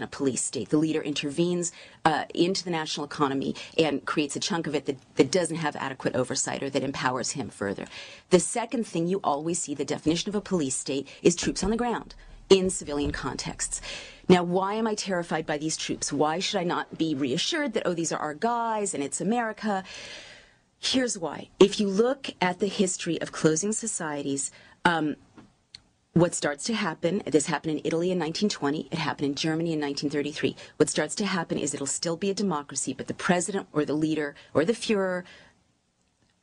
a police state. The leader intervenes into the national economy and creates a chunk of it that doesn't have adequate oversight or that empowers him further. The second thing you always see, the definition of a police state, is troops on the ground in civilian contexts. Now, why am I terrified by these troops? Why should I not be reassured that, oh, these are our guys and it's America? Here's why. If you look at the history of closing societies, what starts to happen, this happened in Italy in 1920, it happened in Germany in 1933. What starts to happen is it'll still be a democracy, but the president or the leader or the Führer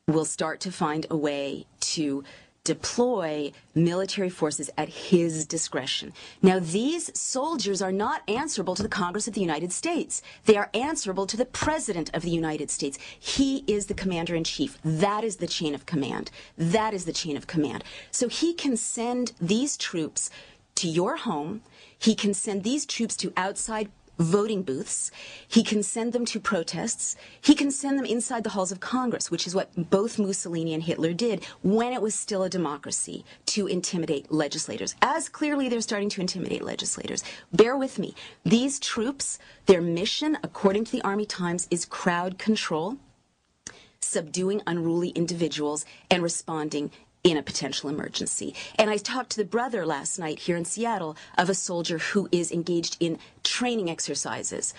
will start to find a way to deploy military forces at his discretion. Now, these soldiers are not answerable to the Congress of the United States. They are answerable to the President of the United States. He is the commander-in-chief. That is the chain of command. That is the chain of command. So he can send these troops to your home. He can send these troops to outside voting booths. He can send them to protests. He can send them inside the halls of Congress, which is what both Mussolini and Hitler did when it was still a democracy, to intimidate legislators. As clearly they're starting to intimidate legislators. Bear with me. These troops, their mission, according to the Army Times, is crowd control, subduing unruly individuals, and responding in a potential emergency. And I talked to the brother last night here in Seattle of a soldier who is engaged in training exercises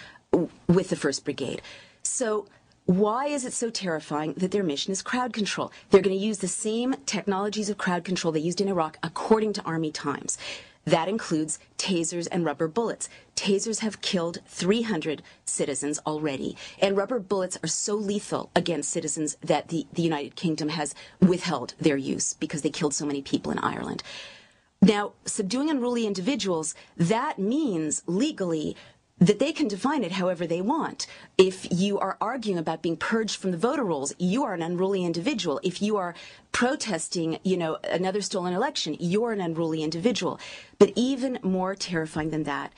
with the 1st Brigade. So why is it so terrifying that their mission is crowd control? They're going to use the same technologies of crowd control they used in Iraq, according to Army Times. That includes tasers and rubber bullets. Tasers have killed 300 citizens already, and rubber bullets are so lethal against citizens that the United Kingdom has withheld their use because they killed so many people in Ireland. Now, subduing unruly individuals, that means legally that they can define it however they want. If you are arguing about being purged from the voter rolls, you are an unruly individual. If you are protesting, another stolen election, you're an unruly individual. But even more terrifying than that,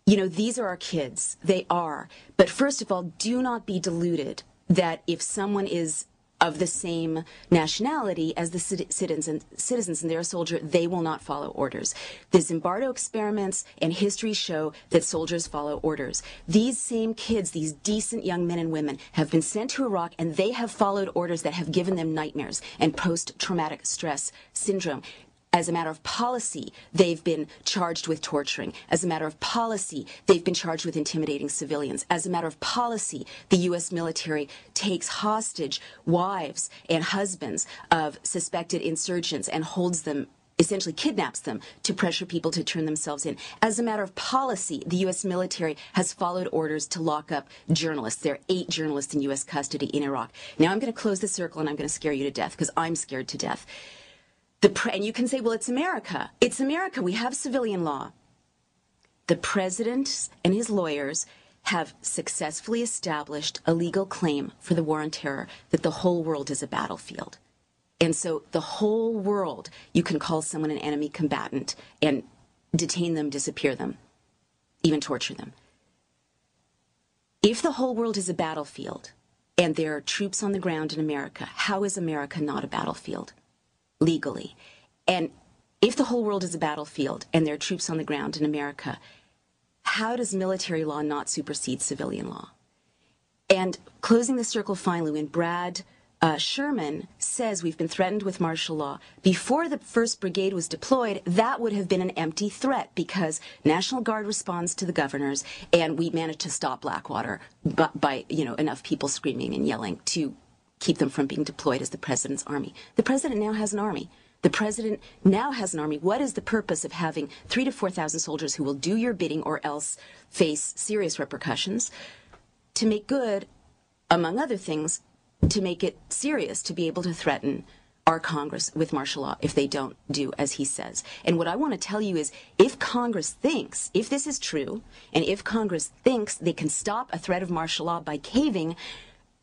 these are our kids. They are. But first of all, do not be deluded that if someone is of the same nationality as the citizens and they're a soldier, they will not follow orders. The Zimbardo experiments and history show that soldiers follow orders. These same kids, these decent young men and women, have been sent to Iraq and they have followed orders that have given them nightmares and post-traumatic stress syndrome. As a matter of policy, they've been charged with torturing. As a matter of policy, they've been charged with intimidating civilians. As a matter of policy, the U.S. military takes hostage wives and husbands of suspected insurgents and holds them, essentially kidnaps them to pressure people to turn themselves in. As a matter of policy, the U.S. military has followed orders to lock up journalists. There are 8 journalists in U.S. custody in Iraq. Now I'm going to close the circle and I'm going to scare you to death because I'm scared to death. And you can say, well, it's America. It's America. We have civilian law. The president and his lawyers have successfully established a legal claim for the war on terror that the whole world is a battlefield. And so the whole world, you can call someone an enemy combatant and detain them, disappear them, even torture them. If the whole world is a battlefield and there are troops on the ground in America, how is America not a battlefield? Legally. And if the whole world is a battlefield and there are troops on the ground in America, how does military law not supersede civilian law? And closing the circle finally, when Brad Sherman says we've been threatened with martial law, before the 1st Brigade was deployed, that would have been an empty threat because National Guard responds to the governors and we managed to stop Blackwater by enough people screaming and yelling to keep them from being deployed as the president's army. The president now has an army. The president now has an army. What is the purpose of having 3,000 to 4,000 soldiers who will do your bidding or else face serious repercussions to make good, among other things, to make it serious to be able to threaten our Congress with martial law if they don't do as he says? And what I want to tell you is if Congress thinks, if this is true, and if Congress thinks they can stop a threat of martial law by caving,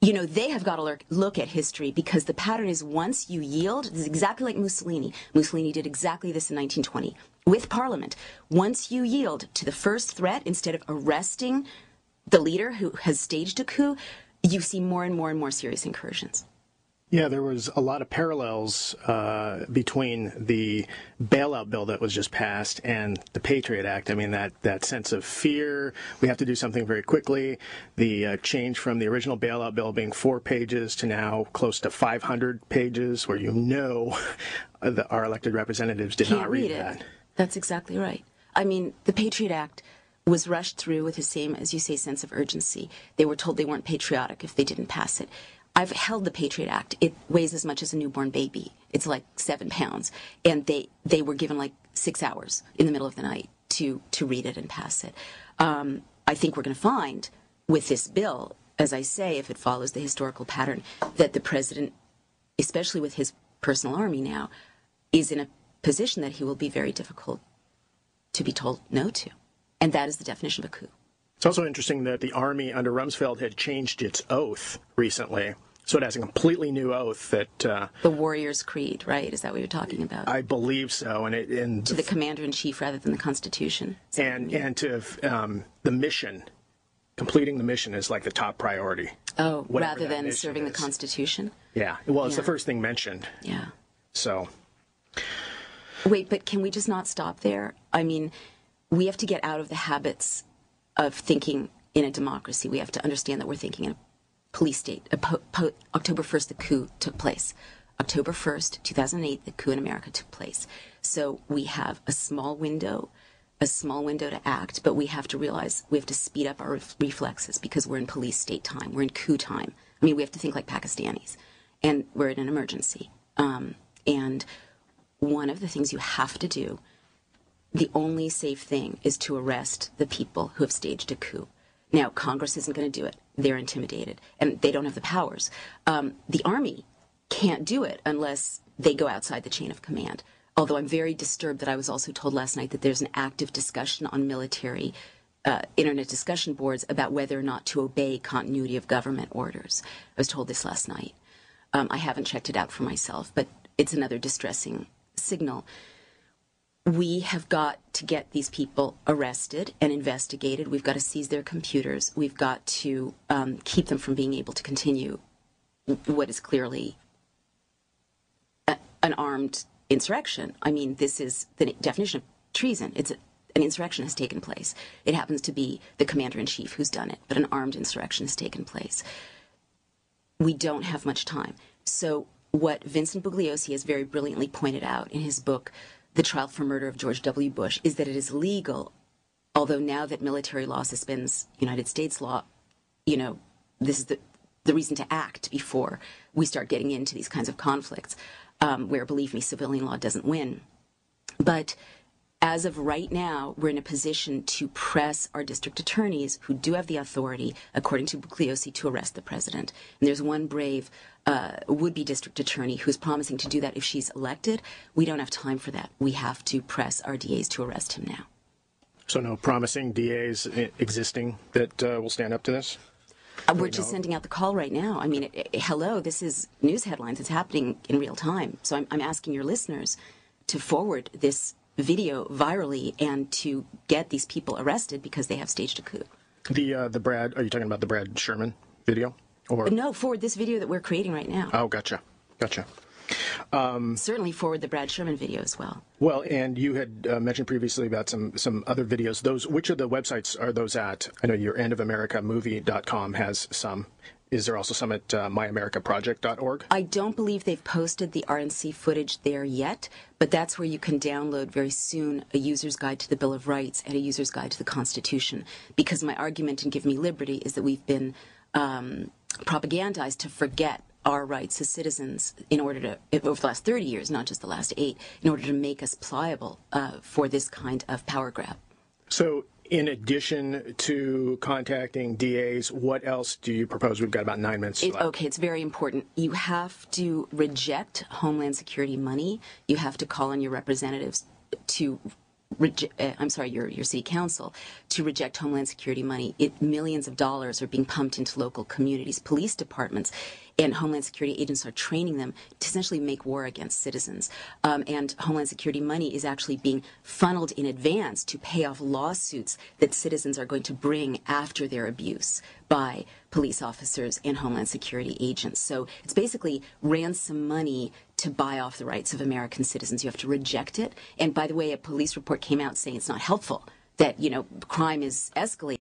they have got to look at history because the pattern is once you yield, this is exactly like Mussolini. Mussolini did exactly this in 1920 with Parliament. Once you yield to the first threat, instead of arresting the leader who has staged a coup, you see more and more and more serious incursions. Yeah, there was a lot of parallels between the bailout bill that was just passed and the Patriot Act. I mean, that sense of fear, we have to do something very quickly. The change from the original bailout bill being 4 pages to now close to 500 pages, where our elected representatives did not read that. That's exactly right. I mean, the Patriot Act was rushed through with the same, as you say, sense of urgency. They were told they weren't patriotic if they didn't pass it. I've held the Patriot Act. It weighs as much as a newborn baby. It's like 7 pounds. And they were given like 6 hours in the middle of the night to read it and pass it. I think we're going to find with this bill, as I say, if it follows the historical pattern, that the president, especially with his personal army now, is in a position that he will be very difficult to be told no to. And that is the definition of a coup. It's also interesting that the Army under Rumsfeld had changed its oath recently. So it has a completely new oath that... the Warrior's Creed, right? Is that what you're talking about? I believe so. And to the Commander-in-Chief rather than the Constitution. And to the mission, completing the mission is like the top priority. Oh, rather than serving the Constitution? Yeah. Well, it's the first thing mentioned. Yeah. So... Wait, but can we just not stop there? I mean, we have to get out of the habits of thinking in a democracy. We have to understand that we're thinking in a police state. October 1st, the coup took place. October 1st, 2008, the coup in America took place. So we have a small window to act, but we have to realize we have to speed up our reflexes because we're in police state time. We're in coup time. I mean, we have to think like Pakistanis, and we're in an emergency. And one of the things you have to do, the only safe thing, is to arrest the people who have staged a coup. Now, Congress isn't going to do it. They're intimidated, and they don't have the powers. The Army can't do it unless they go outside the chain of command. Although I'm very disturbed that I was also told last night that there's an active discussion on military internet discussion boards about whether or not to obey continuity of government orders. I was told this last night. I haven't checked it out for myself, but it's another distressing signal. We have got to get these people arrested and investigated. We've got to seize their computers. We've got to keep them from being able to continue what is clearly an armed insurrection. I mean, this is the definition of treason. An insurrection has taken place. It happens to be the commander-in-chief who's done it, but an armed insurrection has taken place. We don't have much time. So what Vincent Bugliosi has very brilliantly pointed out in his book, The Trial for Murder of George W. Bush, is that it is legal, although now that military law suspends United States law, this is the reason to act before we start getting into these kinds of conflicts, where, believe me, civilian law doesn't win. But as of right now, we're in a position to press our district attorneys, who do have the authority, according to Bugliosi, to arrest the president. And there's one brave would-be district attorney who's promising to do that if she's elected. We don't have time for that. We have to press our DAs to arrest him now. So no promising DAs existing that will stand up to this? We're just sending out the call right now. I mean, hello, this is news headlines. It's happening in real time. So I'm asking your listeners to forward this video virally and to get these people arrested because they have staged a coup. The Brad, are you talking about the Brad Sherman video? Or no, forward this video that we're creating right now. Oh, gotcha. Certainly forward the Brad Sherman video as well. Well, and you had mentioned previously about some other videos. Which of the websites are those at? I know your endofamericamovie.com has some. Is there also some at myamericaproject.org? I don't believe they've posted the RNC footage there yet, but that's where you can download very soon a user's guide to the Bill of Rights and a user's guide to the Constitution. Because my argument in Give Me Liberty is that we've been propagandized to forget our rights as citizens in order to, over the last 30 years, not just the last 8, in order to make us pliable for this kind of power grab. So in addition to contacting DAs, what else do you propose? We've got about 9 minutes left. Okay, it's very important. You have to reject Homeland Security money. You have to call on your representatives to your city council to reject Homeland Security money. Millions of dollars are being pumped into local communities, police departments, and Homeland Security agents are training them to essentially make war against citizens. And Homeland Security money is actually being funneled in advance to pay off lawsuits that citizens are going to bring after their abuse by police officers and Homeland Security agents. So it's basically ransom money to buy off the rights of American citizens. You have to reject it. And by the way, a police report came out saying it's not helpful, that, crime is escalating.